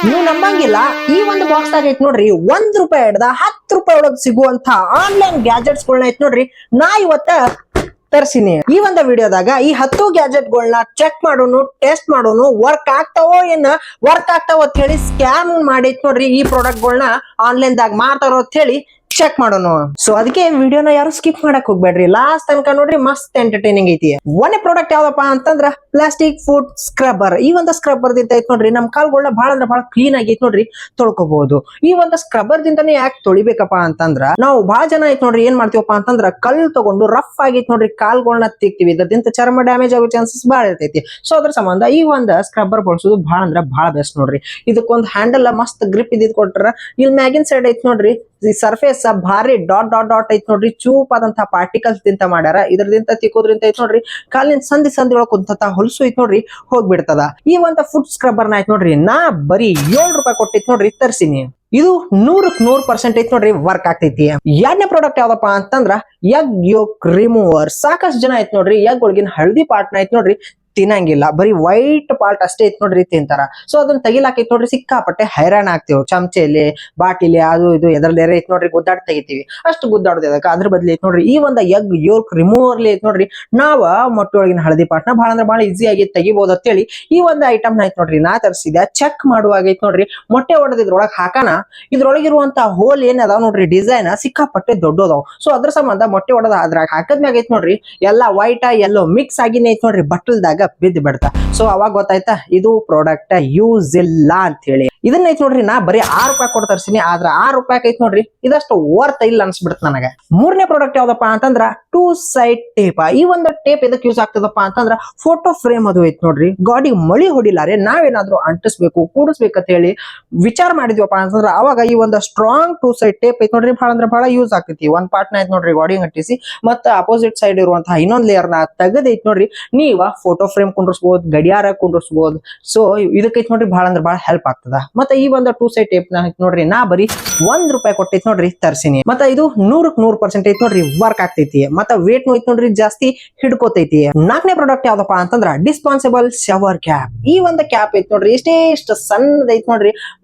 ನೀವು ನಂಬಂಗಿಲ್ಲ, ಈ ಒಂದು ಬಾಕ್ಸ್ ದಾಗ ಐತ್ ನೋಡ್ರಿ ₹1 ಹಿಡ್ದ ₹10 ಒಳಗ್ ಸಿಗುವಂತ ಆನ್ಲೈನ್ ಗ್ಯಾಜೆಟ್ಸ್ ಗಳನ್ನ ಐತ್ ನೋಡ್ರಿ ನಾ ಇವತ್ತ ತರ್ಸಿನಿ. ಈ ಒಂದು ವಿಡಿಯೋದಾಗ ಈ 10 ಗ್ಯಾಜೆಟ್ ಗಳನ್ನ ಚೆಕ್ ಮಾಡೋನು, ಟೆಸ್ಟ್ ಮಾಡೋನು, ವರ್ಕ್ ಆಗ್ತಾವೋ ಏನ್ ವರ್ಕ್ ಆಗ್ತಾವ ಅಂತ ಹೇಳಿ ಸ್ಕ್ಯಾಮ್ ಮಾಡಿ ನೋಡ್ರಿ ಈ ಪ್ರಾಡಕ್ಟ್ ಗಳನ್ನ ಆನ್ಲೈನ್ ದಾಗ ಮಾರ್ತಾರೋ ಅಂತ ಹೇಳಿ ಚೆಕ್ ಮಾಡೋಣ. ಸೊ ಅದಕ್ಕೆ ವಿಡಿಯೋನ ಯಾರು ಸ್ಕಿಪ್ ಮಾಡಕ್ ಹೋಗ್ಬೇಡ್ರಿ, ಲಾಸ್ಟ್ ತನಕ ನೋಡ್ರಿ, ಮಸ್ತ್ ಎಂಟರ್ಟೈನಿಂಗ್ ಐತಿ. ಒಂದೇ ಪ್ರಾಡಕ್ಟ್ ಯಾವ್ದಪ್ಪ ಅಂತಂದ್ರ ಪ್ಲಾಸ್ಟಿಕ್ ಫುಡ್ ಸ್ಕ್ರಬ್ಬರ್. ಈ ಒಂದು ಸ್ಕ್ರಬ್ಬರ್ ದಿಂದ ಐತ್ ನೋಡ್ರಿ ನಮ್ ಕಾಲ್ಗಳನ್ನ ಬಹಳ ಅಂದ್ರೆ ಬಹಳ ಕ್ಲೀನ್ ಆಗೈತ್ ನೋಡ್ರಿ ತೊಳ್ಕೊಬಹುದು. ಈ ಒಂದು ಸ್ಕ್ರಬ್ಬರ್ ದಿಂದಾನೇ ಯಾಕೆ ತೊಳಿಬೇಕಪ್ಪ ಅಂತಂದ್ರ ನಾವು ಬಹಳ ಜನ ಐತ್ ನೋಡ್ರಿ ಏನ್ ಮಾಡ್ತೀವಪ್ಪ ಅಂತಂದ್ರ ಕಲ್ಲು ತಗೊಂಡು ರಫ್ ಆಗೈತ್ ನೋಡ್ರಿ ಕಾಲ್ಗಳನ್ನ ತಿಕ್ತಿವಿ, ಇದರಿಂದ ಚರ್ಮ ಡ್ಯಾಮೇಜ್ ಆಗೋ ಚಾನ್ಸಸ್ ಬಹಳ ಇರ್ತೈತಿ. ಸೊ ಅದ್ರ ಸಂಬಂಧ ಈ ಒಂದು ಸ್ಕ್ರಬ್ಬರ್ ಬಳಸೋದು ಬಹಳ ಅಂದ್ರೆ ಬಹಳ ಬೆಸ್ಟ್ ನೋಡ್ರಿ. ಇದಕ್ಕೊಂದು ಹ್ಯಾಂಡಲ್ ಮಸ್ತ್ ಗ್ರಿಪ್ ಇದ್ದಿದ್ ಕೊಟ್ರ ಇಲ್ಲಿ ಮ್ಯಾಗಿನ್ ಸೈಡ್ ಐತ್ ನೋಡ್ರಿ ಈ ಸರ್ಫೇಸ್ ಭಾರಿ ಡಾಟ್ ಡಾಟ್ ಡಾಟ್ ಐತ್ ನೋಡ್ರಿ, ಚೂಪಾದಂತಹ ಪಾರ್ಟಿಕಲ್ಸ್ ದಿಂದ ಮಾಡ್ಯಾರ. ಇದ್ರದಿಂದ ತಿಕ್ಕೋದ್ರಿಂದ ಐತ್ ನೋಡ್ರಿ ಕಾಲಿನ ಸಂಧಿ ಒಳಗ್ ಕುಂತ ಹೊಲಸು ಐತ್ ನೋಡ್ರಿ ಹೋಗ್ಬಿಡ್ತದ. ಈ ಒಂದು ಫುಡ್ ಸ್ಕ್ರಬ್ಬರ್ ನ ಐತ್ ನೋಡ್ರಿ ನಾ ಬರೀ ₹7 ಕೊಟ್ಟಿತ್ ನೋಡ್ರಿ ತರ್ಸಿನಿ. ಇದು 100% ಐತ್ ನೋಡ್ರಿ ವರ್ಕ್ ಆಗ್ತೈತಿ. ಎರಡನೇ ಪ್ರಾಡಕ್ಟ್ ಯಾವ್ದಪ್ಪ ಅಂತಂದ್ರ ಎಗ್ ಯೋಕ್ ರಿಮೂವರ್. ಸಾಕಷ್ಟು ಜನ ಐತ್ ನೋಡ್ರಿ ಎಗ್ ಒಳಗಿನ ಹಳದಿ ಪಾರ್ಟ್ ನ ಐತ್ ನೋಡ್ರಿ ತಿನ್ನಂಗಿಲ್ಲ, ಬರೀ ವೈಟ್ ಪಾರ್ಟ್ ಅಷ್ಟೇ ಐತ್ ನೋಡ್ರಿ ತಿಂತಾರ. ಸೊ ಅದನ್ನ ತೆಗಿಲಾಕೈತ್ ನೋಡ್ರಿ ಸಿಕ್ಕಾಪಟ್ಟೆ ಹೈರಾಣ ಆಗ್ತೇವ್. ಚಮಚೆಲಿ, ಬಾಟಿಲಿ, ಅದು ಇದು ಎದ್ರಲ್ಲಿ ಐತ್ ನೋಡ್ರಿ ಗುದ್ದಾಡ್ ತೆಗಿತೀವಿ. ಅಷ್ಟು ಗುದ್ದಾಡೋದಕ್ಕ ಅದ್ರ ಬದ್ಲಿ ಐತ್ ನೋಡ್ರಿ ಈ ಒಂದು ಎಗ್ ಯೋಕ್ ರಿಮೂವರ್ಲಿ ಐತ್ ನೋಡ್ರಿ ನಾವ ಮೊಟ್ಟೆ ಒಳಗಿನ ಹಳದಿ ಪಾರ್ಟ್ ನ ಬಹಳ ಅಂದ್ರೆ ಬಹಳ ಈಸಿ ಆಗಿ ತೆಗಿಬಹುದು ಅಂತೇಳಿ ಈ ಒಂದು ಐಟಮ್ ನ ಐತ್ ನೋಡ್ರಿ ನಾ ತರಿಸಿದೆ. ಚೆಕ್ ಮಾಡುವಾಗ ಐತ್ ನೋಡ್ರಿ ಮೊಟ್ಟೆ ಹೊಡೆದಿದ್ರೊಳಗ್ ಹಾಕಾನ ಇದ್ರೊಳಗಿರುವಂತ ಹೋಲ್ ಏನ್ ಅದಾವ ನೋಡ್ರಿ ಡಿಸೈನ್ ಸಿಕ್ಕಾಪಟ್ಟೆ ದೊಡ್ಡದಾವ್. ಸೊ ಅದ್ರ ಸಂಬಂಧ ಮೊಟ್ಟೆ ಹೊಡೆದ ಅದ್ರಾಗ ಹಾಕದ್ಮ್ಯಾಗ ಐತ್ ನೋಡ್ರಿ ಎಲ್ಲಾ ವೈಟ್ ಎಲ್ಲೋ ಮಿಕ್ಸ್ ಆಗಿನೇ ಐತ್ ನೋಡ್ರಿ ಬಟ್ಟಲ್ದಾಗ ಬಿದ್ದು ಬಿಡ್ತಾ. ಸೊ ಅವಾಗ ಗೊತ್ತಾಯ್ತಾ ಇದು ಪ್ರಾಡಕ್ಟ್ ಯೂಸ್ ಇಲ್ಲ ಅಂತ ಹೇಳಿ. ಇದನ್ನ ಐತ್ ನೋಡ್ರಿ ನಾ ಬರೀ ₹6 ಕೊಟ್ಟು ತರ್ಸಿನಿ, ಆದ್ರ ₹6 ಐತ್ ನೋಡ್ರಿ ಇದಷ್ಟು ವರ್ತ್ ಇಲ್ಲ ಅನ್ಸ್ಬಿಡ್ತ ನನಗ. ಮೂರನೇ ಪ್ರಾಡಕ್ಟ್ ಯಾವ್ದಪ್ಪ ಅಂತಂದ್ರ 2 ಸೈಡ್ ಟೇಪ್. ಈ ಒಂದು ಟೇಪ್ ಎದಕ್ ಯೂಸ್ ಆಗ್ತದಪ್ಪ ಅಂತಂದ್ರ ಫೋಟೋ ಫ್ರೇಮ್ ಅದು ಐತ್ ನೋಡ್ರಿ ಗಾಡಿ ಮಳಿ ಹೊಡಿಲಾರೆ ನಾವೇನಾದ್ರೂ ಅಂಟಿಸ್ಬೇಕು ಕೂಡಿಸ್ಬೇಕಂತ ಹೇಳಿ ವಿಚಾರ ಮಾಡಿದ್ವಪ್ಪ ಅಂತಂದ್ರ ಅವಾಗ ಈ ಒಂದು ಸ್ಟ್ರಾಂಗ್ 2 ಸೈಡ್ ಟೇಪ್ ಐತ್ ನೋಡ್ರಿ ಬಹಳ ಅಂದ್ರೆ ಬಹಳ ಯೂಸ್ ಆಗ್ತೈತಿ. ಒಂದ್ ಪಾರ್ಟ್ ನ ಐತ್ ನೋಡ್ರಿ ಗಾಡಿ ಅಂಟಿಸಿ ಮತ್ತ ಅಪೋಸಿಟ್ ಸೈಡ್ ಇರುವಂತಹ ಇನ್ನೊಂದ್ ಲೇಯರ್ ನ ತೆಗೆದೈತ್ ನೋಡ್ರಿ ನೀವ ಫೋಟೋ ಫ್ರೇಮ್ ಕುಂಡ್ರಸ್ಬಹುದು, ಗಡಿಯಾರ ಕುಂಡ್ರಸ್ಬಹುದು. ಸೊ ಇದಕ್ಕೈತ್ ನೋಡ್ರಿ ಬಹಳ ಅಂದ್ರೆ ಬಹಳ ಹೆಲ್ಪ್ ಆಗ್ತದ. ಮತ್ತೆ ಈ ಒಂದು 2 ಸೈಡ್ ಟೇಪ್ ನ ನೋಡ್ರಿ ನಾ ಬರೀ ₹1 ಕೊಟ್ಟೈತ್ ನೋಡ್ರಿ ತರ್ಸಿನಿ. ಮತ್ತ ಇದು 100% ಐತ್ ನೋಡ್ರಿ ವರ್ಕ್ ಆಗ್ತೈತಿ. ಮತ್ತ ವೇಟ್ ಐತ್ ನೋಡ್ರಿ ಜಾಸ್ತಿ ಹಿಡ್ಕೋತೈತಿ. ನಾಲ್ಕನೇ ಪ್ರಾಡಕ್ಟ್ ಯಾವ್ದಪ್ಪ ಅಂತಂದ್ರ ಡಿಸ್ಪಾನ್ಸಿಬಲ್ ಶವರ್ ಕ್ಯಾಪ್. ಈ ಒಂದು ಕ್ಯಾಪ್ ಐತ್ ನೋಡ್ರಿ ಇಷ್ಟು ಸಣ್ಣದ ಐತ್ ನೋಡ್ರಿ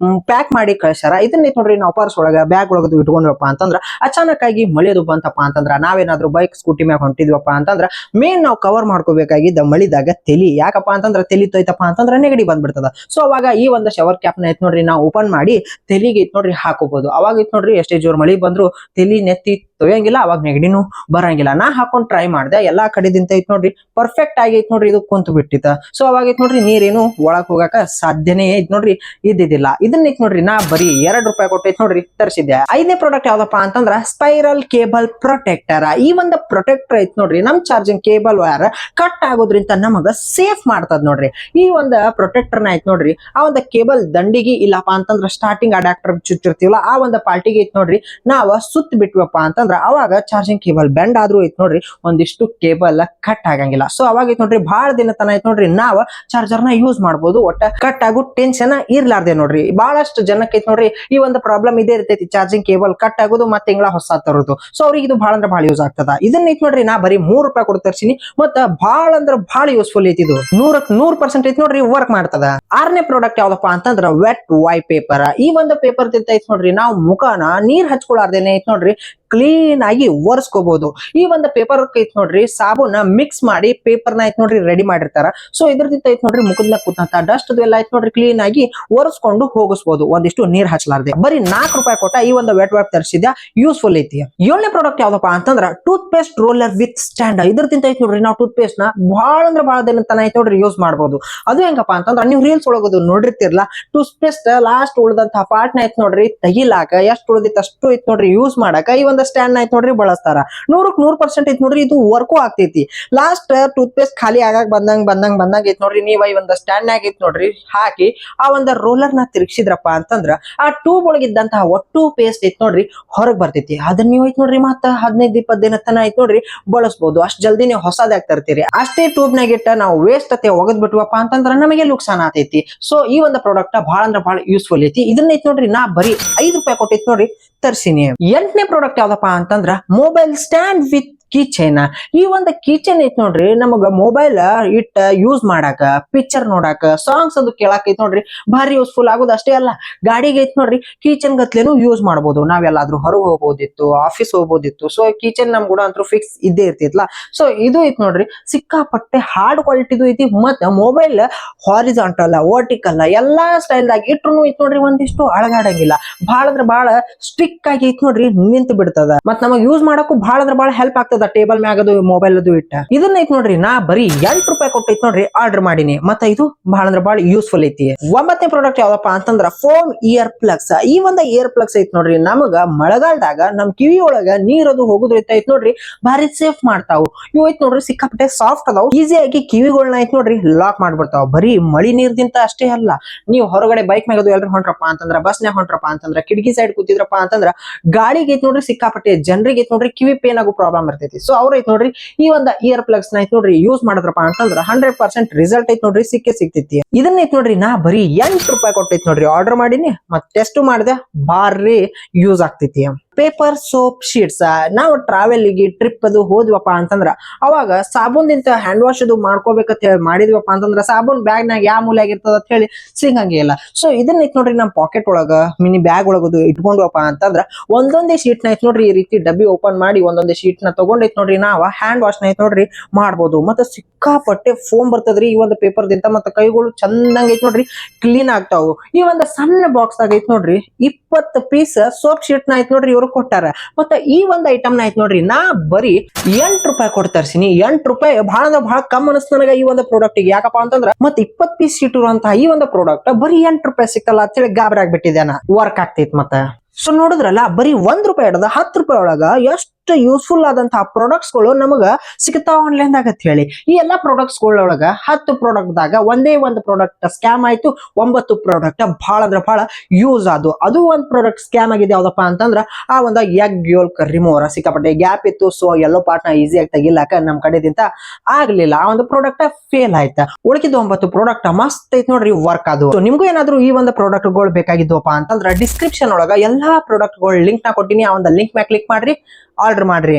ಪ್ಯಾಕ್ ಮಾಡಿ ಕಳ್ಸ್ಯಾರ. ಇದನ್ನ ಐತ್ ನೋಡ್ರಿ ನಾವು ಪರ್ಸ್ ಒಳಗ ಬ್ಯಾಗ್ ಒಳಗದು ಇಟ್ಕೊಂಡ್ವಪ್ಪ ಅಂತಂದ್ರ ಅಚಾನಕ್ ಆಗಿ ಮಳೆದು ಬಂತಪ್ಪ ಅಂತಂದ್ರ ನಾವೇನಾದ್ರೂ ಬೈಕ್ ಸ್ಕೂಟಿ ಮ್ಯಾಗ ಹೊಂಟಿದ್ವಪ್ಪ ಅಂತಂದ್ರ ಮೇನ್ ನಾವು ಕವರ್ ಮಾಡ್ಕೋಬೇಕಾಗಿದ್ದ ಮಳಿದಾಗ ತೆಲಿ. ಯಾಕಪ್ಪ ಅಂತಂದ್ರ ತೆಲಿ ತೊಯ್ತಪ್ಪ ಅಂತಂದ್ರ ನೆಗಡಿ ಬಂದ್ಬಿಡ್ತದ. ಸೊ ಅವಾಗ ಈ ಒಂದು ಶವರ್ ಕ್ಯಾಪ್ ನ ಐತ್ ನೋಡ್ರಿ ನಾವು ಓಪನ್ ಮಾಡಿ ತೆಲಿಗೆ ಐತ್ ನೋಡ್ರಿ ಹಾಕೋಬಹುದು. ಅವಾಗ ಐತ್ ನೋಡ್ರಿ ಎಷ್ಟೇ ಜೋರ್ ಮಳಿ ಬಂದ್ರು ತೆಲಿ ನೆತ್ತಿ ತೊಯ್ಯಂಗಿಲ್ಲ, ಅವಾಗ ನೆಗಡಿನೂ ಬರಂಗಿಲ್ಲ. ನಾ ಹಾಕೊಂಡ್ ಟ್ರೈ ಮಾಡ್ದೆ, ಎಲ್ಲಾ ಕಡೆದಿಂದ ಐತ್ ನೋಡ್ರಿ ಪರ್ಫೆಕ್ಟ್ ಆಗಿ ಐತ್ ನೋಡ್ರಿ ಇದು ಕುಂತು ಬಿಟ್ಟಿತ್ತ. ಸೊ ಅವಾಗ ಐತ್ ನೋಡ್ರಿ ನೀರೇನು ಒಳಗ್ ಹೋಗಾಕ ಸಾಧ್ಯನೇ ಐತ್ ನೋಡ್ರಿ ಇದ್ದಿದ್ದಿಲ್ಲ. ಇದನ್ನ ಐತ್ ನೋಡ್ರಿ ನಾ ಬರೀ ₹2 ಕೊಟ್ಟೈತ್ ನೋಡ್ರಿ ತರಿಸಿದ್ದೆ. ಐದನೇ ಪ್ರಾಡಕ್ಟ್ ಯಾವ್ದಪ್ಪ ಅಂತಂದ್ರ ಸ್ಪೈರಲ್ ಕೇಬಲ್ ಪ್ರೊಟೆಕ್ಟರ್. ಈ ಒಂದು ಪ್ರೊಟೆಕ್ಟರ್ ಐತ್ ನೋಡ್ರಿ ನಮ್ ಚಾರ್ಜಿಂಗ್ ಕೇಬಲ್ ವೈರ್ ಕಟ್ ಆಗೋದ್ರಿಂದ ನಮಗ ಸೇಫ್ ಮಾಡ್ತದ ನೋಡ್ರಿ. ಈ ಒಂದು ಪ್ರೊಟೆಕ್ಟರ್ ನ ಐತ್ ನೋಡ್ರಿ ಆ ಒಂದು ಕೇಬಲ್ ದಂಡಿಗೆ ಇಲ್ಲಪ್ಪ ಅಂತಂದ್ರ ಸ್ಟಾರ್ಟಿಂಗ್ ಅಡಾಪ್ಟರ್ ಚುಚ್ಚಿರ್ತೀವಲ್ಲ ಆ ಒಂದು ಪಾರ್ಟಿಗೆ ಐತ್ ನೋಡ್ರಿ ನಾವ ಸುತ್ತ ಬಿಟ್ವಪ್ಪ ಅಂತಂದ್ರ ಅವಾಗ ಚಾರ್ಜಿಂಗ್ ಕೇಬಲ್ ಬೆಂಡ್ ಆದ್ರೂ ಐತ್ ನೋಡ್ರಿ ಒಂದಿಷ್ಟು ಕೇಬಲ್ ಕಟ್ ಆಗಂಗಿಲ್ಲ. ಸೊ ಅವಾಗ ಐತ್ ನೋಡ್ರಿ ಬಹಳ ದಿನ ತನ ಐತ್ ನೋಡ್ರಿ ನಾವ ಚಾರ್ಜರ್ ನ ಯೂಸ್ ಮಾಡ್ಬೋದು. ಒಟ್ಟ ಕಟ್ ಆಗೋ ಟೆನ್ಷನ್ ಇರ್ಲಾರ್ದೆ ನೋಡ್ರಿ. ಬಹಳಷ್ಟು ಜನಕ್ಕೆ ಐತ್ ನೋಡ್ರಿ ಈ ಒಂದು ಪ್ರಾಬ್ಲಮ್ ಇದೇ ಇರ್ತೈತಿ, ಚಾರ್ಜಿಂಗ್ ಕೇಬಲ್ ಕಟ್ ಆಗೋದು ಮತ್ತೆ ತಿಂಗಳ ಹೊಸ ತರೋದು. ಸೊ ಅವ್ರಿಗೆ ಇದು ಬಹಳ ಅಂದ್ರೆ ಬಹಳ ಯೂಸ್ ಆಗ್ತದ. ಇದನ್ನ ಐತ್ ನೋಡ್ರಿ ನಾ ಬರೀ ₹3 ಕೊಟ್ಟು ತರ್ಸಿನಿ. ಮತ್ತ ಬಹಳ ಅಂದ್ರೆ ಬಹಳ ಯೂಸ್ಫುಲ್ ಐತಿ. ಇದು 100% ಐತ್ ನೋಡ್ರಿ ವರ್ಕ್ ಮಾಡ್ತದ. ಆರನೇ ಪ್ರಾಡಕ್ಟ್ ಯಾವ್ದಪ್ಪ ಅಂತಂದ್ರ ವೆಟ್ ವೈಪ್ ಪೇಪರ್. ಈ ಒಂದು ಪೇಪರ್ ದಿಂದ ಐತ್ ನೋಡ್ರಿ ನಾವು ಮುಖನ ನೀರ್ ಹಚ್ಕೊಳಾರ್ದೇನೆ ಐತ್ ನೋಡ್ರಿ ಕ್ಲೀನ್ ಆಗಿ ಒರೆಸ್ಕೋಬಹುದು. ಈ ಒಂದು ಪೇಪರ್ ಐತ್ ನೋಡ್ರಿ ಸಾಬೂನ ಮಿಕ್ಸ್ ಮಾಡಿ ಪೇಪರ್ ನ ಐತ್ ನೋಡ್ರಿ ರೆಡಿ ಮಾಡಿರ್ತಾರ. ಸೊ ಇದ್ರದಿಂದ ಐತ್ ನೋಡ್ರಿ ಮುಖದ ಮ್ಯಾಗ ಕೂತಂತ ಡಸ್ಟ್ ಎಲ್ಲ ಐತ್ ನೋಡ್ರಿ ಕ್ಲೀನ್ ಆಗಿ ಒರೆಸ್ಕೊಂಡು ಹೋಗಿಸಬಹುದು ಒಂದಿಷ್ಟು ನೀರ್ ಹಚ್ಚಲಾರ್ದೆ. ಬರೀ ₹4 ಕೊಟ್ಟ ಈ ಒಂದು ವೆಟ್ ವೈಪ್ ತರಿಸಿದ್ಯಾ, ಯೂಸ್ಫುಲ್ ಐತಿ. ಏಳನೇ ಪ್ರಾಡಕ್ಟ್ ಯಾವ್ದಪ್ಪ ಅಂತಂದ್ರ toothpaste roller with stand. ಇದ್ರದಿಂದ ಐತ್ ನೋಡ್ರಿ ನಾವು ಟೂತ್ ಪೇಸ್ಟ್ ನ ಬಹಳ ಅಂದ್ರೆ ಬಹಳ ದಿನ ತನ ಐತ್ ನೋಡ್ರಿ ಯೂಸ್ ಮಾಡಬಹುದು. ಅದು ಹೆಂಗಪ್ಪ ಅಂತಂದ್ರ ನೀವು ರೀಲ್ಸ್ ಒಳಗೋದು ನೋಡಿರ್ತಿರ್ಲಾ, ಟೂತ್ ಪೇಸ್ಟ್ ಲಾಸ್ಟ್ ಉಳಿದಂತಹ ಪಾರ್ಟ್ ನ ಐತ್ ನೋಡ್ರಿ ತೆಗಿಲಾಕ ಎಷ್ಟು ಉಳಿದಿತ್ತು ಅಷ್ಟು ಐತ್ ನೋಡ್ರಿ ಯೂಸ್ ಮಾಡಾಕ ಈ ಒಂದು ಸ್ಟ್ಯಾಂಡ್ ನ ಐತ್ ನೋಡ್ರಿ ಬಳಸ್ತಾರ. 100% ಐತ್ ನೋಡ್ರಿ ಇದು ವರ್ಕು ಆಗ್ತೈತಿ. ಲಾಸ್ಟ್ ಟೂತ್ ಪೇಸ್ಟ್ ಖಾಲಿ ಆಗಾಕ ಬಂದಂಗ ಐತ್ ನೋಡ್ರಿ ನೀವ ಈ ಒಂದು ಸ್ಟ್ಯಾಂಡ್ ನಾಗ ಐತ್ ನೋಡ್ರಿ ಹಾಕಿ ಆ ಒಂದು ರೋಲರ್ ನ ತಿರ್ಗಿಸಿದ್ರಪ್ಪ ಅಂತಂದ್ರ ಆ ಟ್ಯೂಬ್ ಒಳಗಿದ್ದಂತಹ ಒಟ್ಟು ಪೇಸ್ಟ್ ಐತ್ ನೋಡ್ರಿ ಹೊರಗ್ ಬರ್ತೈತಿ. ಅದನ್ನ ನೀವು ಐತ್ ನೋಡ್ರಿ ಮತ್ತ 15-20 ದಿನ ತನ ಐತ್ ನೋಡ್ರಿ ಬಳಸಬಹುದು. ಅಷ್ಟ್ ಜಲ್ದಿ ನೀವು ಹೊಸದಾಗಿ ತರ್ತೀರಿ. ಅಷ್ಟೇ ಟ್ಯೂಬ್ ನಾಗ ಇಟ್ಟ ನಾವು ವೇಸ್ಟ್ ಅತ್ತೆ ಒಗದ್ ಬಿಟ್ವಪ್ಪ ಅಂತಂದ್ರ ನಮಗೆ ಲುಕ್ಸಾನ್ ಆತೈತಿ. ಸೊ ಈ ಒಂದು ಪ್ರಾಡಕ್ಟ್ ಬಹಳ ಅಂದ್ರೆ ಬಹಳ ಯೂಸ್ಫುಲ್ ಐತಿ. ಇದನ್ನ ಐತ್ ನೋಡ್ರಿ ನಾ ಬರೀ ₹5 ಕೊಟ್ಟೈತ್ ನೋಡ್ರಿ ತರ್ಸಿನಿ. ಎಂಟನೇ ಪ್ರಾಡಕ್ಟ್ ಯಾವ್ದಪ್ಪ ಅಂತಂದ್ರ ಮೊಬೈಲ್ ಸ್ಟ್ಯಾಂಡ್ ವಿತ್ ಕೀಚೈನ್. ಈ ಒಂದು ಕೀಚೈನ್ ಐತ್ ನೋಡ್ರಿ ನಮಗ ಮೊಬೈಲ್ ಇಟ್ಟ ಯೂಸ್ ಮಾಡಾಕ, ಪಿಕ್ಚರ್ ನೋಡಾಕ, ಸಾಂಗ್ಸ್ ಅದು ಕೇಳಾಕ ಐತ್ ನೋಡ್ರಿ ಭಾರಿ ಯೂಸ್ಫುಲ್ ಆಗೋದು. ಅಷ್ಟೇ ಅಲ್ಲ, ಗಾಡಿಗೆ ಐತ್ ನೋಡ್ರಿ ಕೀಚೈನ್ ಗತ್ಲೆನು ಯೂಸ್ ಮಾಡ್ಬೋದು. ನಾವೆಲ್ಲಾದ್ರೂ ಹೊರಗೆ ಹೋಗ್ಬೋದಿತ್ತು, ಆಫೀಸ್ ಹೋಗ್ಬೋದಿತ್ತು. ಸೊ ಕೀಚೈನ್ ನಮ್ ಕೂಡ ಅಂತೂ ಫಿಕ್ಸ್ ಇದ್ದೇ ಇರ್ತಿತ್ಲಾ. ಸೊ ಇದು ಐತ್ ನೋಡ್ರಿ ಸಿಕ್ಕಾಪಟ್ಟೆ ಹಾರ್ಡ್ ಕ್ವಾಲಿಟಿದು ಐತಿ. ಮತ್ತ ಮೊಬೈಲ್ ಹಾರಿಜಾಂಟಲ್, ವರ್ಟಿಕಲ್ ಎಲ್ಲಾ ಸ್ಟೈಲ್ ದಾಗ ಇಟ್ರು ಐತ್ ನೋಡ್ರಿ ಒಂದಿಷ್ಟು ಅಳಗಾಡಂಗಿಲ್ಲ. ಭಾಳ ಅಂದ್ರ ಭಾಳ ಸ್ಟಿಕ್ ಆಗಿ ಐತ್ ನೋಡ್ರಿ ನಿಂತು ಬಿಡ್ತದ. ಮತ್ ನಮಗ್ ಯೂಸ್ ಮಾಡಕ್ಕೂ ಭಾಳ ಅಂದ್ರ ಭಾಳ ಹೆಲ್ಪ್ ಆಗ್ತದ. ಟೇಬಲ್ ಮ್ಯಾಗದು ಮೊಬೈಲ್ ಅದು ಇಟ್ಟ ಇದನ್ನ ಐತ್ ನೋಡ್ರಿ ನಾ ಬರೀ ₹8 ಕೊಟ್ಟೈತ್ ನೋಡ್ರಿ ಆರ್ಡರ್ ಮಾಡೀನಿ. ಮತ್ತ ಇದು ಭಾಳ ಅಂದ್ರ ಭಾಳ ಯೂಸ್ಫುಲ್ ಐತಿ. 9ನೇ ಪ್ರಾಡಕ್ಟ್ ಯಾವ್ದಪ್ಪ ಅಂತಂದ್ರ ಫೋಮ್ ಇಯರ್ ಪ್ಲಗ್ಸ್. ಈ ಒಂದು ಇಯರ್ ಪ್ಲಗ್ಸ್ ಐತ್ ನೋಡ್ರಿ ನಮಗ ಮಳೆಗಾಲದಾಗ ನಮ್ ಕಿವಿ ಒಳಗ ನೀರದು ಹೋಗುದ್ರಿಂದ ಐತ್ ನೋಡ್ರಿ ಭಾರಿ ಸೇಫ್ ಮಾಡ್ತಾವು. ಇವ್ ಐತ್ ನೋಡ್ರಿ ಸಿಕ್ಕಾಪಟ್ಟೆ ಸಾಫ್ಟ್ ಅದಾವ್. ಈಸಿಯಾಗಿ ಕಿವಿಗಳನ್ನ ಐತ್ ನೋಡ್ರಿ ಲಾಕ್ ಮಾಡ್ಬಿಡ್ತಾವ. ಬರೀ ಮಳಿ ನೀರ್ದಿಂತ ಅಷ್ಟೇ ಅಲ್ಲ, ನೀವು ಹೊರಗಡೆ ಬೈಕ್ ಮ್ಯಾಗದು ಎಲ್ರು ಹೊಂಟ್ರಪ್ಪ ಅಂತಂದ್ರ, ಬಸ್ನ್ಯಾಗ ಹೊಂಟ್ರಪ್ಪ ಅಂತಂದ್ರ, ಕಿಟಕಿ ಸೈಡ್ ಕೂತಿದ್ರಪ್ಪ ಅಂತಂದ್ರ ಗಾಳಿಗೆ ಐತ್ ನೋಡ್ರಿ ಸಿಕ್ಕಾಪಟ್ಟೆ ಜನರಿಗೆ ಐತ್ ನೋಡ್ರಿ ಕಿವಿ ಪೇನ್ ಆಗೋ ಪ್ರಾಬ್ಲಮ್ ಇರ್ತೈತಿ. ಸೊ ಅವ್ರ ಐತ್ ನೋಡ್ರಿ ಈ ಒಂದು ಇಯರ್ ಪ್ಲಗ್ಸ್ ನ ಐತ್ ನೋಡ್ರಿ ಯೂಸ್ ಮಾಡಿದ್ರಪ್ಪ ಅಂತಂದ್ರ 100% ರಿಸಲ್ಟ್ ಐತ್ ನೋಡ್ರಿ ಸಿಕ್ಕೇ ಸಿಗ್ತೈತಿ. ಇದನ್ನ ಐತ್ ನೋಡ್ರಿ ನಾ ಬರೀ ₹8 ಕೊಟ್ಟೈತ್ ನೋಡ್ರಿ ಆರ್ಡರ್ ಮಾಡೀನಿ. ಮತ್ ಟೆಸ್ಟ್ ಮಾಡಿದೆ, ಭಾರಿ ಯೂಸ್ ಆಗ್ತೈತಿ. Paper soap sheets. ನಾವು ಟ್ರಾವೆಲ್ಗೆ ಟ್ರಿಪ್ ಅದು ಹೋದ್ವಪ್ಪ ಅಂತಂದ್ರ ಅವಾಗ ಸಾಬೂನ್ದಿಂತ ಹ್ಯಾಂಡ್ ವಾಶ್ ಅದು ಮಾಡ್ಕೋಬೇಕಂತ ಹೇಳಿ ಮಾಡಿದ್ವಪ್ಪ ಅಂತಂದ್ರ ಸಾಬೂನ್ ಬ್ಯಾಗ್ ನಾಗ ಯಾವ ಮೂಲೆಯಾಗ ಇರ್ತದ ಅಂತ ಹೇಳಿ ಸಿಗಂಗೆ ಇಲ್ಲ. ಸೊ ಇದನ್ನ ಐತ್ ನೋಡ್ರಿ ನಮ್ ಪಾಕೆಟ್ ಒಳಗ ಮಿನಿ ಬ್ಯಾಗ್ ಒಳಗದು ಇಟ್ಕೊಂಡ್ವಪ್ಪ ಅಂತಂದ್ರ ಒಂದೊಂದೇ ಶೀಟ್ ನ ಐತ್ ನೋಡ್ರಿ ಈ ರೀತಿ ಡಬ್ಬಿ ಓಪನ್ ಮಾಡಿ ಒಂದೊಂದೇ ಶೀಟ್ ನ ತಗೊಂಡೈತ್ ನೋಡ್ರಿ ನಾವ್ ಹ್ಯಾಂಡ್ ವಾಶ್ ನ ಐತ್ ನೋಡ್ರಿ ಮಾಡ್ಬೋದು. ಮತ್ತೆ ಸಿಕ್ಕಾಪಟ್ಟೆ ಫೋಮ್ ಬರ್ತದ್ರಿ ಈ ಒಂದು ಪೇಪರ್ ದಿಂತ. ಮತ್ತೆ ಕೈಗಳು ಚಂದಂಗ ಐತ್ ನೋಡ್ರಿ ಕ್ಲೀನ್ ಆಗ್ತಾವು. ಈ ಒಂದು ಸಣ್ಣ ಬಾಕ್ಸ್ ದಾಗ ಐತ್ ನೋಡ್ರಿ 20 ಪೀಸ್ ಸೋಪ್ ಶೀಟ್ ನ ಐತ್ ನೋಡ್ರಿ ಇವ್ರು ಕೊಟ್ಟಾರ. ಮತ್ತೆ ಈ ಒಂದು ಐಟಮ್ ನ ಐತ್ ನೋಡ್ರಿ ನಾ ಬರೀ ₹8 ಕೊಟ್ಟು ತರ್ಸಿನಿ. ₹8 ಬಹಳ ಅಂದ್ರೆ ಬಹಳ ಕಮ್ಮಿ ಅನಿಸ್ತು ನನಗ ಈ ಒಂದು ಪ್ರಾಡಕ್ಟ್. ಯಾಕಪ್ಪ ಅಂತಂದ್ರ ಮತ್ತೆ 20 ಪೀಸ್ ಶೀಟ್ ಇರುವಂತಹ ಈ ಒಂದು ಪ್ರಾಡಕ್ಟ್ ಬರೀ ₹8 ಸಿಕ್ಕಲ್ಲ ಅಂತ ಹೇಳಿ ಗಾಬರಿ ಆಗ್ಬಿಟ್ಟಿದೆ. ವರ್ಕ್ ಆಗ್ತೈತ್ ಮತ್ತೆ. ಸೊ ನೋಡಿದ್ರಲ್ಲ, ಬರೀ ₹1 ಹಿಡ್ದ ₹10 ಒಳಗ ಎಷ್ಟು ಯೂಸ್ಫುಲ್ ಆದಂತಹ ಪ್ರಾಡಕ್ಟ್ಸ್ ಗಳು ನಮಗ ಸಿಗ್ತಾವ ಆನ್ಲೈನ್ ದಾಗ ಅಂತ ಹೇಳಿ. ಈ ಎಲ್ಲಾ ಪ್ರಾಡಕ್ಟ್ಸ್ ಗಳೊಳಗ 10 ಪ್ರಾಡಕ್ಟ್ ದಾಗ ಒಂದೇ ಒಂದು ಪ್ರಾಡಕ್ಟ್ ಸ್ಕ್ಯಾಮ್ ಆಯ್ತು. 9 ಪ್ರಾಡಕ್ಟ್ ಬಹಳ ಅಂದ್ರೆ ಬಹಳ ಯೂಸ್ ಆದು. ಅದು ಒಂದು ಪ್ರಾಡಕ್ಟ್ ಸ್ಕ್ಯಾಮ್ ಆಗಿದೆ. ಯಾವ್ದಪ್ಪ ಅಂತಂದ್ರ ಆ ಒಂದು ಎಗ್ ಯೋಲ್ಕ್ ರಿಮೂವರ್. ಸಿಕ್ಕಾಪಟ್ಟೆ ಗ್ಯಾಪ್ ಇತ್ತು. ಸೊ ಎಲ್ಲೋ ಪಾರ್ಟ್ ನ ಈಸಿಯಾಗಿ ತೆಗಿಲಾಕ ನಮ್ ಕಡೆದಿಂದ ಆಗ್ಲಿಲ್ಲ. ಆ ಒಂದು ಪ್ರಾಡಕ್ಟ್ ಫೇಲ್ ಆಯ್ತಾ. ಉಳಿಕಿದ 9 ಪ್ರಾಡಕ್ಟ್ ಮಸ್ತ್ ಐತ್ ನೋಡ್ರಿ ವರ್ಕ್ ಅದು. ನಿಮ್ಗೂ ಏನಾದ್ರು ಈ ಒಂದು ಪ್ರಾಡಕ್ಟ್ ಗಳು ಬೇಕಾಗಿದ್ವಪ್ಪ ಅಂತಂದ್ರ ಡಿಸ್ಕ್ರಿಪ್ಷನ್ ಒಳಗ ಎಲ್ಲಾ ಪ್ರಾಡಕ್ಟ್ ಗಳು ಲಿಂಕ್ ನ ಕೊಟ್ಟಿನಿ. ಆ ಒಂದು ಲಿಂಕ್ ಮ್ಯಾಗ ಕ್ಲಿಕ್ ಮಾಡ್ರಿ, ಆರ್ಡರ್ ಮಾಡ್ರಿ.